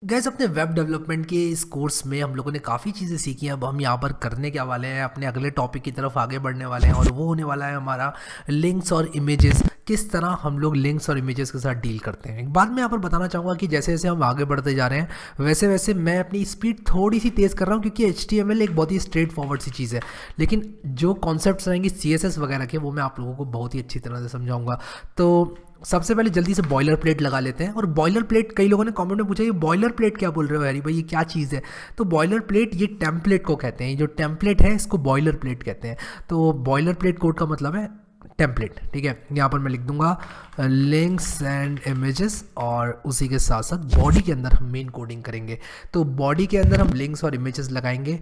Gas अपने web development के इस कोर्स में हम लोगों ने काफ़ी चीज़ें सीखी हैं। अब हम यहाँ पर करने क्या वाले हैं, अपने अगले टॉपिक की तरफ आगे बढ़ने वाले हैं और वो होने वाला है हमारा लिंक्स और इमेजेस। किस तरह हम लोग लिंक्स और इमेजेस के साथ डील करते हैं। एक बात मैं यहाँ पर बताना चाहूँगा कि जैसे जैसे हम आगे बढ़ते जा रहे हैं वैसे वैसे मैं अपनी स्पीड थोड़ी सी तेज़ कर रहा हूँ, क्योंकि HTML एक बहुत ही स्ट्रेट फॉरवर्ड सी चीज़ है। लेकिन जो कॉन्सेप्ट्स रहेंगे CSS वगैरह के वो मैं आप लोगों को बहुत ही अच्छी तरह से समझाऊँगा। तो सबसे पहले जल्दी से बॉयलर प्लेट लगा लेते हैं। और बॉयलर प्लेट, कई लोगों ने कमेंट में पूछा ये बॉयलर प्लेट क्या बोल रहे हो हरी भाई, ये क्या चीज़ है। तो बॉयलर प्लेट ये टेम्पलेट को कहते हैं। जो टेम्पलेट है इसको बॉयलर प्लेट कहते हैं। तो बॉयलर प्लेट कोड का मतलब है टेम्पलेट। ठीक है, यहाँ पर मैं लिख दूंगा लिंक्स एंड इमेजेस और उसी के साथ साथ बॉडी के अंदर हम मेन कोडिंग करेंगे। तो बॉडी के अंदर हम लिंक्स और इमेजेस लगाएंगे।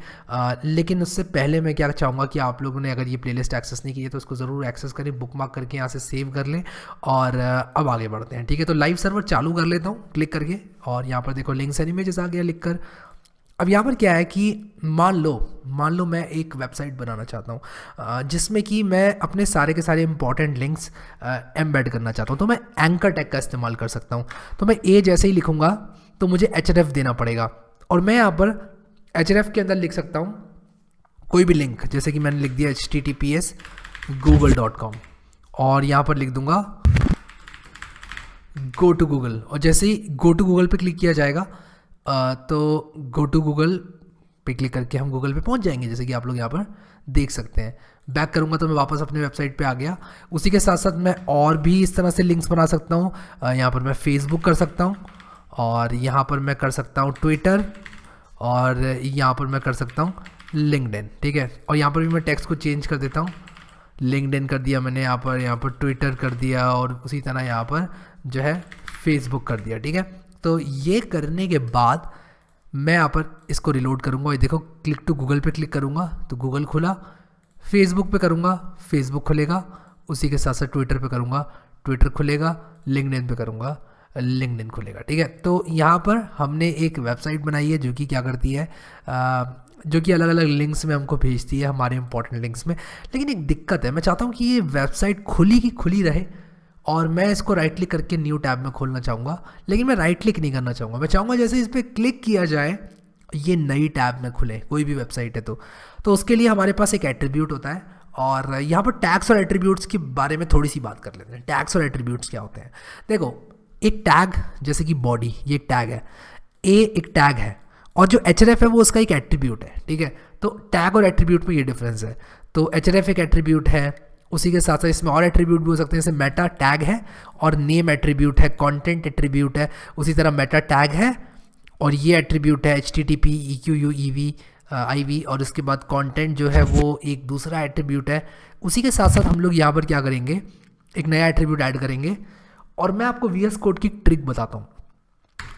लेकिन उससे पहले मैं क्या चाहूँगा कि आप लोगों ने अगर ये प्लेलिस्ट एक्सेस नहीं की है तो उसको ज़रूर एक्सेस करें, बुकमार्क करके यहाँ से सेव कर लें। और अब आगे बढ़ते हैं। ठीक है, तो लाइव सर्वर चालू कर लेता हूँ क्लिक करके, और यहाँ पर देखो लिंक्स एंड इमेजेस आ गया लिख कर। अब यहाँ पर क्या है कि मान लो मैं एक वेबसाइट बनाना चाहता हूँ जिसमें कि मैं अपने सारे के सारे इंपॉर्टेंट लिंक्स एम्बेड करना चाहता हूँ। तो मैं एंकर टैग का इस्तेमाल कर सकता हूँ। तो मैं जैसे ही लिखूँगा तो मुझे href देना पड़ेगा, और मैं यहाँ पर href के अंदर लिख सकता हूँ कोई भी लिंक। जैसे कि मैंने लिख दिया https google.com, और यहाँ पर लिख दूँगा गो टू गूगल। और जैसे ही गो टू गूगल पे क्लिक किया जाएगा तो गो टू गूगल पे क्लिक करके हम गूगल पे पहुंच जाएंगे, जैसे कि आप लोग यहाँ पर देख सकते हैं। बैक करूँगा तो मैं वापस अपने वेबसाइट पे आ गया। उसी के साथ साथ मैं और भी इस तरह से लिंक्स बना सकता हूँ। यहाँ पर मैं फेसबुक कर सकता हूँ, और यहाँ पर मैं कर सकता हूँ ट्विटर, और यहाँ पर मैं कर सकता हूँ लिंक्डइन। ठीक है, और यहाँ पर भी मैं टेक्स्ट को चेंज कर देता हूँ। लिंक्डइन कर दिया मैंने, यहाँ पर ट्विटर कर दिया, और उसी तरह यहाँ पर जो है फेसबुक कर दिया। ठीक है, तो ये करने के बाद मैं यहाँ पर इसको रिलोड करूँगा। ये देखो क्लिक टू गूगल पे क्लिक करूँगा तो गूगल खुला, फेसबुक पे करूँगा फेसबुक खुलेगा, उसी के साथ साथ ट्विटर पे करूँगा ट्विटर खुलेगा, लिंक्डइन पे करूँगा लिंक्डइन खुलेगा। ठीक है, तो यहाँ पर हमने एक वेबसाइट बनाई है जो कि क्या करती है, जो कि अलग अलग लिंक्स में हमको भेजती है, हमारे इंपॉर्टेंट लिंक्स में। लेकिन एक दिक्कत है, मैं चाहता हूँ कि ये वेबसाइट खुली की खुली रहे, और मैं इसको राइट क्लिक करके न्यू टैब में खोलना चाहूँगा। लेकिन मैं राइट क्लिक नहीं करना चाहूँगा, मैं चाहूँगा जैसे इस पर क्लिक किया जाए ये नई टैब में खुले, कोई भी वेबसाइट है तो उसके लिए हमारे पास एक एट्रीब्यूट होता है। और यहाँ पर टैग्स और एट्रीब्यूट्स के बारे में थोड़ी सी बात कर लेते हैं। टैग्स और एट्रीब्यूट्स क्या होते हैं, देखो एक टैग जैसे कि बॉडी, ये एक टैग है, एक टैग है, और जो href है वो उसका एक एट्रीब्यूट है। ठीक है, तो टैग और एट्रीब्यूट में ये डिफरेंस है। तो href एक एट्रीब्यूट है, उसी के साथ साथ इसमें और एट्रीब्यूट भी हो सकते हैं, जैसे मेटा टैग है और नेम एट्रीब्यूट है, कंटेंट एट्रीब्यूट है। उसी तरह मेटा टैग है और ये एट्रीब्यूट है http eq uev iv, और उसके बाद कंटेंट जो है वो एक दूसरा एट्रीब्यूट है। उसी के साथ साथ हम लोग यहाँ पर क्या करेंगे, एक नया एट्रीब्यूट ऐड करेंगे। और मैं आपको VS कोड की ट्रिक बताता हूँ।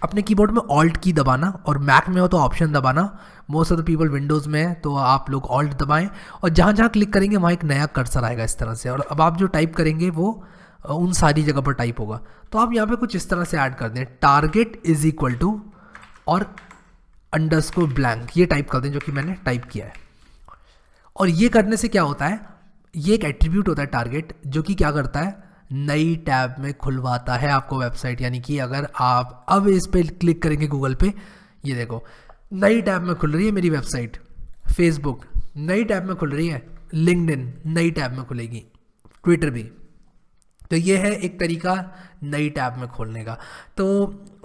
अपने कीबोर्ड में ऑल्ट की दबाना, और मैक में हो तो ऑप्शन दबाना। Most of the people Windows में है तो आप लोग ऑल्ट दबाएं, और जहाँ जहाँ क्लिक करेंगे वहाँ एक नया कर्सर आएगा इस तरह से। और अब आप जो टाइप करेंगे वो उन सारी जगह पर टाइप होगा। तो आप यहाँ पे कुछ इस तरह से ऐड कर दें, टारगेट इज इक्वल टू और अंडरस्कोर ब्लैंक, ये टाइप कर दें जो कि मैंने टाइप किया है। और ये करने से क्या होता है, ये एक एट्रीब्यूट होता है टारगेट, जो कि क्या करता है, नई टैब में खुलवाता है आपको वेबसाइट। यानी कि अगर आप अब इस पर क्लिक करेंगे गूगल पे, ये देखो नई टैब में खुल रही है मेरी वेबसाइट, फेसबुक नई टैब में खुल रही है, लिंक्डइन नई टैब में खुलेगी, ट्विटर भी। तो ये है एक तरीका नई टैब में खोलने का। तो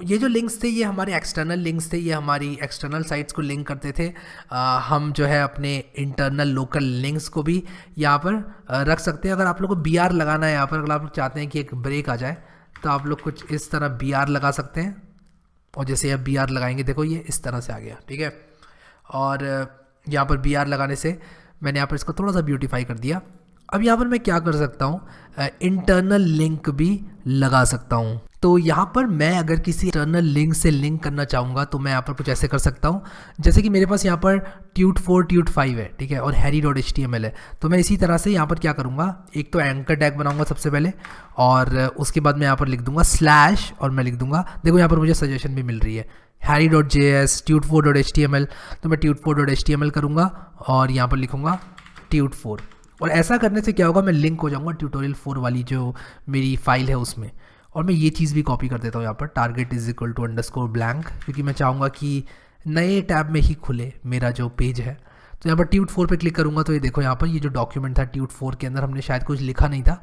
ये जो लिंक्स थे ये हमारे एक्सटर्नल लिंक्स थे, ये हमारी एक्सटर्नल साइट्स को लिंक करते थे। हम जो है अपने इंटरनल लोकल लिंक्स को भी यहाँ पर रख सकते हैं। अगर आप लोग को BR लगाना है यहाँ पर, अगर आप लोग चाहते हैं कि एक ब्रेक आ जाए तो आप लोग कुछ इस तरह BR लगा सकते हैं। और जैसे आप BR लगाएंगे देखो ये इस तरह से आ गया। ठीक है, और यहाँ पर BR लगाने से मैंने यहाँ पर इसको थोड़ा सा ब्यूटीफाई कर दिया। अब यहाँ पर मैं क्या कर सकता हूँ, इंटरनल लिंक भी लगा सकता हूँ। तो यहाँ पर मैं अगर किसी इंटरनल लिंक से लिंक करना चाहूँगा तो मैं यहाँ पर कुछ ऐसे कर सकता हूँ, जैसे कि मेरे पास यहाँ पर tut4 tut5 है, ठीक है, और harry.html है। तो मैं इसी तरह से यहाँ पर क्या करूँगा, एक तो एंकर टैग बनाऊँगा सबसे पहले, और उसके बाद मैं यहाँ पर लिख दूँगा स्लैश, और मैं लिख दूँगा, देखो यहाँ पर मुझे सजेशन भी मिल रही है harry.js tut4.html। तो मैं tut4.html करूँगा और यहाँ पर लिखूँगा tut4। और ऐसा करने से क्या होगा, मैं लिंक हो जाऊँगा ट्यूटोरियल 4 वाली जो मेरी फाइल है उसमें। और मैं ये चीज़ भी कॉपी कर देता हूँ यहाँ पर, target is equal to underscore blank, क्योंकि मैं चाहूँगा कि नए टैब में ही खुले मेरा जो पेज है। तो यहाँ पर ट्यूट 4 पे क्लिक करूँगा तो ये देखो यहाँ पर ये जो डॉक्यूमेंट था ट्यूट 4 के अंदर हमने शायद कुछ लिखा नहीं था।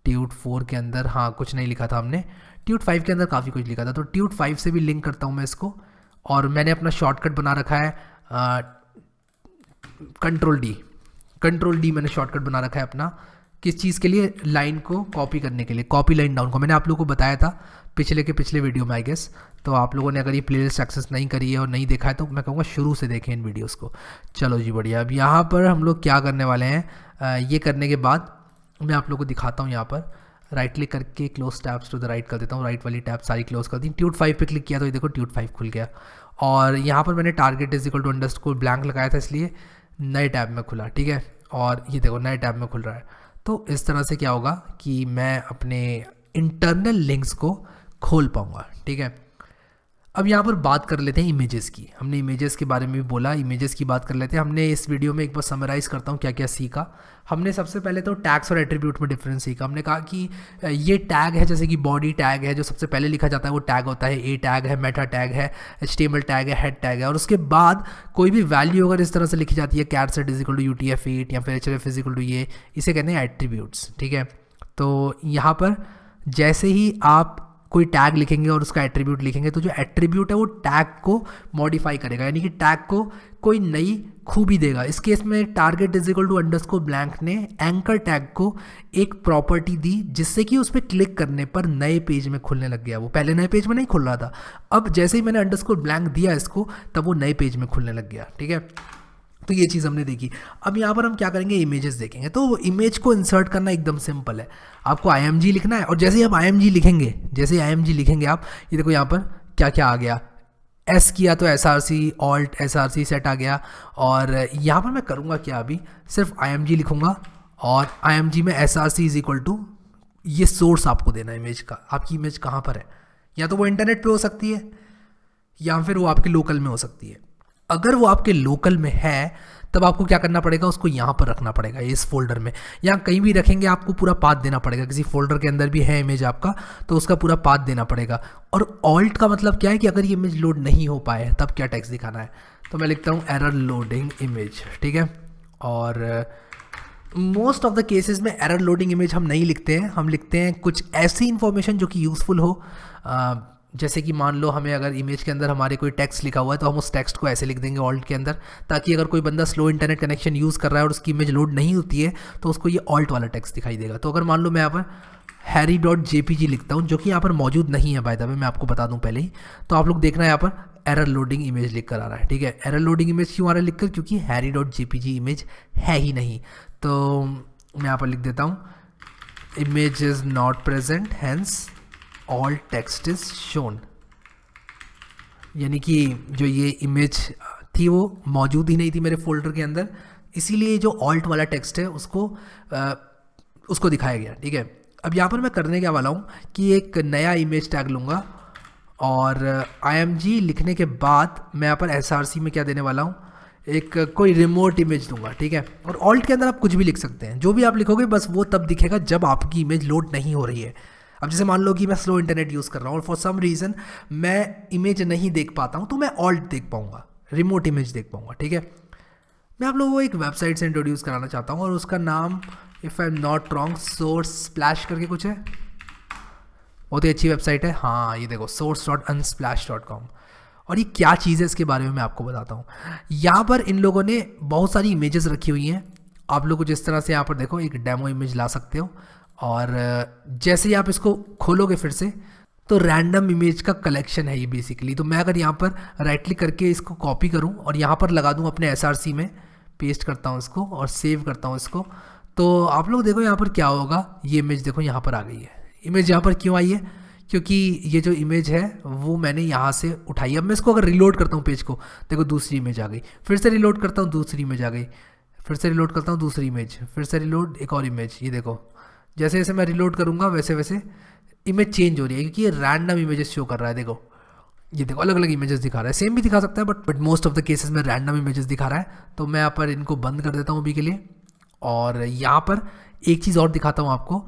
ट्यूट 4 के अंदर हाँ कुछ नहीं लिखा था हमने, ट्यूट 5 के अंदर काफ़ी कुछ लिखा था। तो ट्यूट 5 से भी लिंक करता हूँ मैं इसको, और मैंने अपना शॉर्टकट बना रखा है कंट्रोल डी मैंने शॉर्टकट बना रखा है अपना, किस चीज़ के लिए, लाइन को कॉपी करने के लिए, कॉपी लाइन डाउन को। मैंने आप लोगों को बताया था पिछले वीडियो में आई गेस। तो आप लोगों ने अगर ये प्लेलिस्ट एक्सेस नहीं करी है और नहीं देखा है तो मैं कहूँगा शुरू से देखें इन वीडियोस को। चलो जी बढ़िया। अब यहाँ पर हम लोग क्या करने वाले हैं, ये करने के बाद मैं आप लोगों को दिखाता हूँ। यहाँ पर राइट क्लिक करके close tabs to the right कर देता हूँ, राइट वाली टैब सारी क्लोज कर दी। ट्यूट 5 पे क्लिक किया तो ये देखो ट्यूट 5 खुल गया, और यहाँ पर मैंने target is equal to underscore blank लगाया था इसलिए नए टैब में खुला, ठीक है। और ये देखो नए टैब में खुल रहा है। तो इस तरह से क्या होगा कि मैं अपने इंटरनल लिंक्स को खोल पाऊँगा, ठीक है। अब यहाँ पर बात कर लेते हैं इमेजेस की। हमने इमेजेस के बारे में भी बोला, इमेजेस की बात कर लेते हैं। हमने इस वीडियो में एक बार समराइज़ करता हूँ क्या क्या सीखा। हमने सबसे पहले तो टैग्स और एट्रीब्यूट में डिफरेंस सीखा। हमने कहा कि ये टैग है, जैसे कि बॉडी टैग है जो सबसे पहले लिखा जाता है वो टैग होता है, ए टैग है, मेटा टैग है, HTML टैग है, हेड टैग है। और उसके बाद कोई भी वैल्यू अगर इस तरह से लिखी जाती है, charset is equal to UTF-8 या फिर HRF इज इक्वल टू ये, इसे कहते हैं एट्रीब्यूट्स, ठीक है। तो यहाँ पर जैसे ही आप कोई टैग लिखेंगे और उसका एट्रीब्यूट लिखेंगे तो जो एट्रीब्यूट है वो टैग को मॉडिफाई करेगा, यानी कि टैग को कोई नई खूबी देगा। इस केस में target is equal to underscore blank ने एंकर टैग को एक प्रॉपर्टी दी जिससे कि उस पर क्लिक करने पर नए पेज में खुलने लग गया। वो पहले नए पेज में नहीं खुल रहा था, अब जैसे ही मैंने अंडरस्कोर ब्लैंक दिया इसको तब वो नए पेज में खुलने लग गया, ठीक है। तो ये चीज़ हमने देखी। अब यहाँ पर हम क्या करेंगे, इमेजेस देखेंगे। तो इमेज को इंसर्ट करना एकदम सिंपल है, आपको IMG लिखना है। और जैसे ही आप IMG लिखेंगे आप, ये देखो यहाँ पर क्या क्या आ गया, S किया तो SRC ऑल्ट SRC सेट आ गया। और यहाँ पर मैं करूँगा क्या, अभी सिर्फ IMG लिखूँगा और IMG में SRC इज इक्वल टू ये सोर्स आपको देना है इमेज का। आपकी इमेज कहाँ पर है, या तो वो इंटरनेट पे हो सकती है या फिर वो आपके लोकल में हो सकती है। अगर वो आपके लोकल में है तब आपको क्या करना पड़ेगा, उसको यहाँ पर रखना पड़ेगा, इस फोल्डर में। यहाँ कहीं भी रखेंगे आपको पूरा पाथ देना पड़ेगा। किसी फोल्डर के अंदर भी है इमेज आपका तो उसका पूरा पाथ देना पड़ेगा। और ऑल्ट का मतलब क्या है कि अगर ये इमेज लोड नहीं हो पाए तब क्या टेक्स्ट दिखाना है। तो मैं लिखता हूँ एरर लोडिंग इमेज, ठीक है। और मोस्ट ऑफ द केसेस में एरर लोडिंग इमेज हम नहीं लिखते हैं, हम लिखते हैं कुछ ऐसी इन्फॉर्मेशन जो कि यूज़फुल हो। जैसे कि मान लो हमें अगर इमेज के अंदर हमारे कोई टेक्स्ट लिखा हुआ है तो हम उस टेक्स्ट को ऐसे लिख देंगे ऑल्ट के अंदर, ताकि अगर कोई बंदा स्लो इंटरनेट कनेक्शन यूज़ कर रहा है और उसकी इमेज लोड नहीं होती है तो उसको ये ऑल्ट वाला टेक्स्ट दिखाई देगा। तो अगर मान लो मैं यहाँ पर harry.jpg लिखता हूँ जो कि यहाँ पर मौजूद नहीं है, बाय द वे मैं आपको बता दूँ पहले ही, तो आप लोग देखना यहाँ पर एरर लोडिंग इमेज लिख कर आ रहा है, ठीक है। एरर लोडिंग इमेज क्यों आ रहा है लिख कर, क्योंकि harry.jpg इमेज है ही नहीं। तो मैं यहाँ पर लिख देता हूँ image is not present hence all text is shown, यानी कि जो ये इमेज थी वो मौजूद ही नहीं थी मेरे फोल्डर के अंदर, इसीलिए जो ऑल्ट वाला टेक्स्ट है उसको दिखाया गया, ठीक है। अब यहाँ पर मैं करने क्या वाला हूँ कि एक नया इमेज टैग लूँगा और IMG लिखने के बाद मैं यहाँ पर SRC में क्या देने वाला हूँ, एक कोई रिमोट इमेज दूंगा, ठीक है। और ऑल्ट के अंदर आप कुछ भी लिख सकते हैं, जो भी आप लिखोगे बस वो तब दिखेगा जब आपकी इमेज लोड नहीं हो रही है। अब जैसे मान लो कि मैं स्लो इंटरनेट यूज़ कर रहा हूँ और फॉर सम रीज़न मैं इमेज नहीं देख पाता हूँ तो मैं ऑल्ट देख पाऊँगा, रिमोट इमेज देख पाऊँगा, ठीक है। मैं आप लोगों को एक वेबसाइट से इंट्रोड्यूस कराना चाहता हूँ और उसका नाम if I am not wrong source splash करके कुछ है, बहुत ही अच्छी वेबसाइट है। हाँ ये देखो source.unsplash.com। और ये क्या चीज़ है इसके बारे में मैं आपको बताता हूँ। यहाँ पर इन लोगों ने बहुत सारी इमेजेस रखी हुई हैं। आप लोग को जिस तरह से यहाँ पर देखो एक डेमो इमेज ला सकते हो, और जैसे ही आप इसको खोलोगे फिर से तो रैंडम इमेज का कलेक्शन है ये बेसिकली। तो मैं अगर यहाँ पर राइट क्लिक करके इसको कॉपी करूँ और यहाँ पर लगा दूँ अपने SRC में, पेस्ट करता हूँ इसको और सेव करता हूँ इसको, तो आप लोग देखो यहाँ पर क्या होगा, ये इमेज देखो यहाँ पर आ गई है। इमेज यहाँ पर क्यों आई है, क्योंकि ये जो इमेज है वो मैंने यहाँ से उठाई। अब मैं इसको अगर रिलोड करता हूँ पेज को, देखो दूसरी इमेज आ गई, फिर से रिलोड करता हूँ दूसरी इमेज आ गई, फिर से रिलोड करता हूँ दूसरी इमेज, फिर से रिलोड एक और इमेज। ये देखो जैसे जैसे मैं रिलोड करूँगा वैसे वैसे इमेज चेंज हो रही है, क्योंकि ये रैंडम इमेजेस शो कर रहा है। देखो ये देखो अलग अलग इमेजेस दिखा रहा है, सेम भी दिखा सकता है but most of the cases में रैंडम इमेजेस दिखा रहा है। तो मैं यहाँ पर इनको बंद कर देता हूँ अभी के लिए। और यहाँ पर एक चीज़ और दिखाता हूँ आपको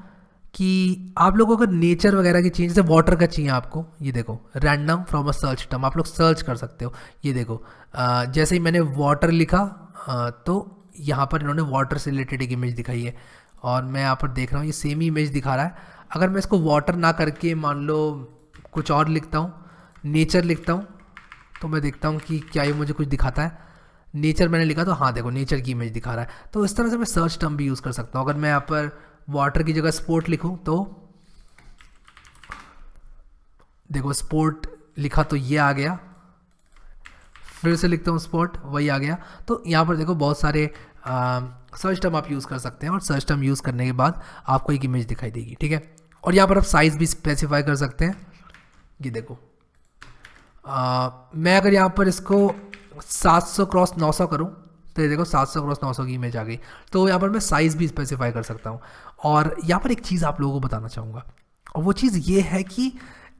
कि आप लोगों को अगर नेचर वगैरह की चाहिए, जैसे वाटर का चाहिए आपको, ये देखो random from a search term, आप लोग सर्च कर सकते हो। ये देखो जैसे ही मैंने वाटर लिखा तो यहाँ पर इन्होंने वाटर से रिलेटेड एक इमेज दिखाई है, और मैं यहाँ पर देख रहा हूँ ये सेम ही इमेज दिखा रहा है। अगर मैं इसको वाटर ना करके मान लो कुछ और लिखता हूँ, नेचर लिखता हूँ, तो मैं देखता हूँ कि क्या ये मुझे कुछ दिखाता है। नेचर मैंने लिखा तो हाँ देखो नेचर की इमेज दिखा रहा है। तो इस तरह से मैं सर्च टर्म भी यूज़ कर सकता हूँ। अगर मैं यहाँ पर वाटर की जगह स्पोर्ट लिखूँ तो देखो स्पोर्ट लिखा तो ये आ गया, फिर से लिखता हूँ स्पोर्ट, वही आ गया। तो यहाँ पर देखो बहुत सारे सर्च टर्म आप यूज़ कर सकते हैं, और सर्च टर्म यूज़ करने के बाद आपको एक इमेज दिखाई देगी, ठीक है। और यहाँ पर आप साइज़ भी स्पेसिफाई कर सकते हैं। ये देखो मैं अगर यहाँ पर इसको 700x900 करूँ तो ये देखो 700x900 की इमेज आ गई। तो यहाँ पर मैं साइज़ भी स्पेसिफाई कर सकता हूँ। और यहाँ पर एक चीज़ आप लोगों को बताना चाहूँगा, और वो चीज़ ये है कि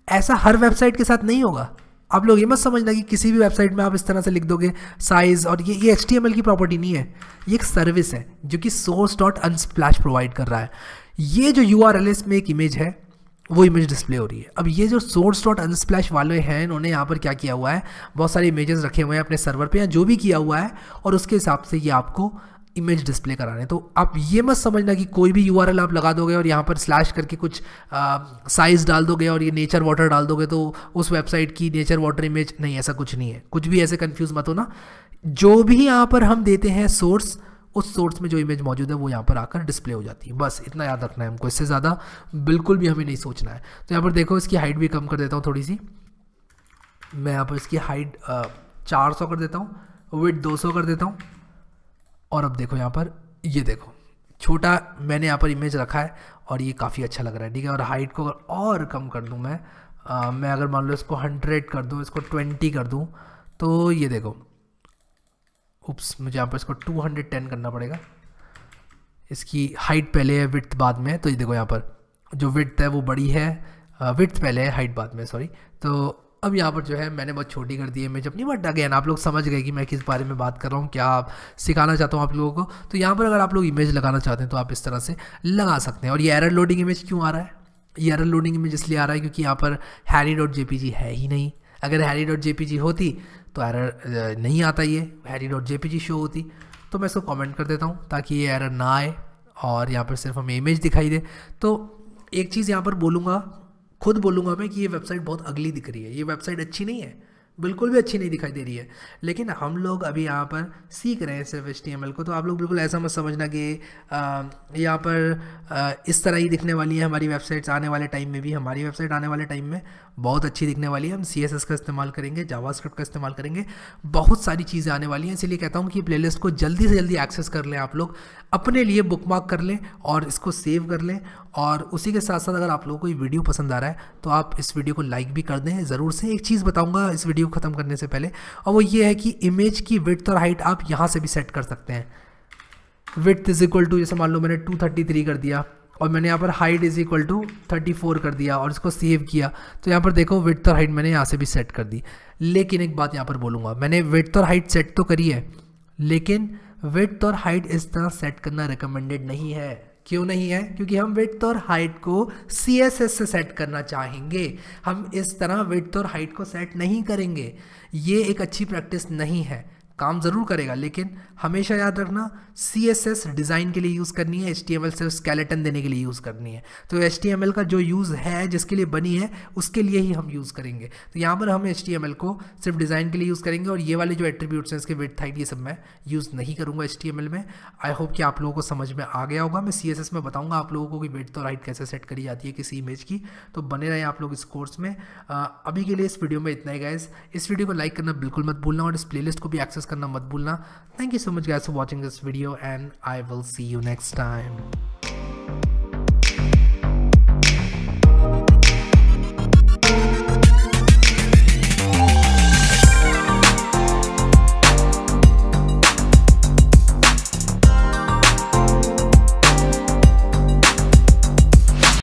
ऐसा हर वेबसाइट के साथ नहीं होगा। आप लोग ये मत समझना कि किसी भी वेबसाइट में आप इस तरह से लिख दोगे साइज़, और ये HTML की प्रॉपर्टी नहीं है, ये एक सर्विस है जो कि source.unsplash प्रोवाइड कर रहा है। ये जो URL है इसमें एक इमेज है, वो इमेज डिस्प्ले हो रही है। अब ये जो source.unsplash वाले हैं, इन्होंने यहाँ पर क्या किया हुआ है, बहुत सारे इमेजेस रखे हुए हैं अपने सर्वर पे या जो भी किया हुआ है, और उसके हिसाब से ये आपको इमेज डिस्प्ले करा रहे हैं। तो आप ये मत समझना कि कोई भी URL आप लगा दोगे और यहाँ पर स्लैश करके कुछ साइज़ डाल दोगे और ये नेचर वाटर डाल दोगे तो उस वेबसाइट की नेचर वाटर इमेज, नहीं ऐसा कुछ नहीं है। कुछ भी ऐसे कंफ्यूज मत हो ना। जो भी यहाँ पर हम देते हैं सोर्स, उस सोर्स में जो इमेज मौजूद है वो यहाँ पर आकर डिस्प्ले हो जाती है। बस इतना याद रखना है हमको, इससे ज़्यादा बिल्कुल भी हमें नहीं सोचना है। तो यहाँ पर देखो इसकी हाइट भी कम कर देता हूँ थोड़ी सी। मैं यहाँ पर इसकी हाइट 400 कर देता हूँ, विड्थ 200 कर देता हूँ। और अब देखो यहाँ पर, ये देखो छोटा मैंने यहाँ पर इमेज रखा है और ये काफ़ी अच्छा लग रहा है, ठीक है। और हाइट को अगर और कम कर दूँ मैं अगर मान लो इसको 100 कर दूँ, इसको 20 कर दूँ, तो ये देखो मुझे यहाँ पर इसको 210 करना पड़ेगा। इसकी हाइट पहले है, विड्थ बाद में है। तो ये देखो यहाँ पर जो विड्थ है वो बड़ी है, विड्थ पहले है, हाइट बाद में, सॉरी। तो अब यहाँ पर जो है मैंने बहुत छोटी कर दी है इमेज अपनी, बट अगेन आप लोग समझ गए कि मैं किस बारे में बात कर रहा हूँ, क्या आप सिखाना चाहता हूँ आप लोगों को। तो यहाँ पर अगर आप लोग इमेज लगाना चाहते हैं तो आप इस तरह से लगा सकते हैं। और ये एरर लोडिंग इमेज क्यों आ रहा है? ये एरर लोडिंग इमेज इसलिए आ रहा है क्योंकि यहाँ पर harry.jpg है ही नहीं। अगर harry.jpg होती तो एरर नहीं आता, ये harry.jpg शो होती। तो मैं इसको कमेंट कर देता हूँ ताकि ये एरर ना आए और यहाँ पर सिर्फ हमें इमेज दिखाई दे। तो एक चीज़ यहाँ पर बोलूँगा, खुद बोलूँगा मैं कि ये वेबसाइट बहुत अगली दिख रही है। ये वेबसाइट अच्छी नहीं है, बिल्कुल भी अच्छी नहीं दिखाई दे रही है। लेकिन हम लोग अभी यहाँ पर सीख रहे हैं सिर्फ HTML को। तो आप लोग बिल्कुल ऐसा मत समझना कि यहाँ पर इस तरह ही दिखने वाली है हमारी वेबसाइट्स। आने वाले टाइम में भी हमारी वेबसाइट आने वाले टाइम में बहुत अच्छी दिखने वाली है। हम CSS का इस्तेमाल करेंगे, जावास्क्रिप्ट का इस्तेमाल करेंगे, बहुत सारी चीज़ें आने वाली हैं। इसलिए कहता हूँ कि प्लेलिस्ट को जल्दी से जल्दी एक्सेस कर लें, आप लोग अपने लिए बुकमार्क कर लें और इसको सेव कर लें। और उसी के साथ साथ अगर आप लोगों को ये वीडियो पसंद आ रहा है तो आप इस वीडियो को लाइक भी कर दें ज़रूर से। एक चीज़ बताऊंगा इस वीडियो को ख़त्म करने से पहले, और वो ये है कि इमेज की विड्थ और हाइट आप यहाँ से भी सेट कर सकते हैं। विड्थ इज इक्वल टू, जैसे मान लो मैंने 233 कर दिया और मैंने यहाँ पर हाइट इज इक्वल टू 34 कर दिया और इसको सेव किया, तो यहाँ पर देखो विड्थ और हाइट मैंने यहाँ से भी सेट कर दी। लेकिन एक बात यहाँ पर बोलूँगा, मैंने विड्थ और हाइट सेट तो करी है, लेकिन विड्थ और हाइट इस तरह सेट करना रिकमेंडेड नहीं है। क्यों नहीं है? क्योंकि हम विड्थ और हाइट को CSS से सेट करना चाहेंगे, हम इस तरह विड्थ और हाइट को सेट नहीं करेंगे। ये एक अच्छी प्रैक्टिस नहीं है। काम ज़रूर करेगा लेकिन हमेशा याद रखना CSS डिज़ाइन के लिए यूज़ करनी है, HTML सिर्फ स्केलेटन देने के लिए यूज़ करनी है। तो HTML का जो यूज़ है, जिसके लिए बनी है, उसके लिए ही हम यूज़ करेंगे। तो यहाँ पर हम HTML को सिर्फ डिज़ाइन के लिए यूज़ करेंगे और ये वाले जो एट्रीब्यूट्स हैं इसके विड्थ हाइट ये सब मैं यूज़ नहीं करूँगा HTML में। आई होप कि आप लोगों को समझ में आ गया होगा। मैं CSS में बताऊँगा आप लोगों को कि विड्थ और हाइट कैसे सेट करी जाती है किसी इमेज की। तो बने रहे आप लोग इस कोर्स में। अभी के लिए इस वीडियो में इतना ही गाइस। इस वीडियो को लाइक करना बिल्कुल मत भूलना और इस प्लेलिस्ट को भी एक्सेस करना मत भूलना। Thank you so much guys for watching this video and I will see you next time.